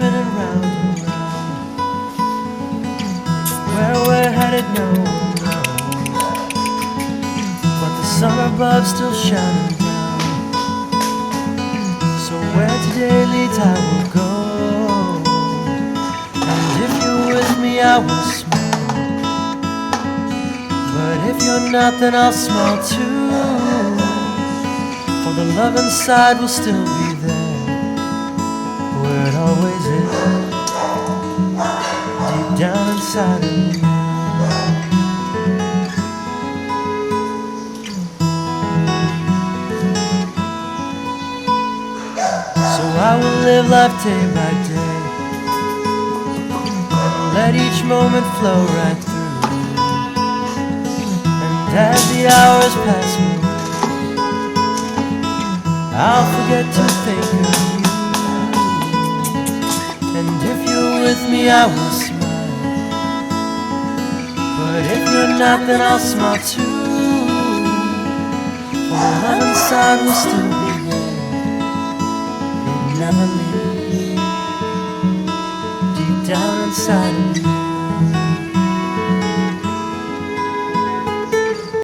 spinning round and round. Where we're headed, no one knows, but the sun above still shining down. So where today leads, I will go, and if you're with me, I will smile. But if you're not, then I'll smile too, for the love inside will still be there, where it always is, deep down inside of me. So I will live life day by day, and let each moment flow right through. And as the hours pass me, I'll forget to think of you. And if you're with me, I will smile. But if you're not, then I'll smile too, for the love inside will still be there, it never leaves, deep down inside of me.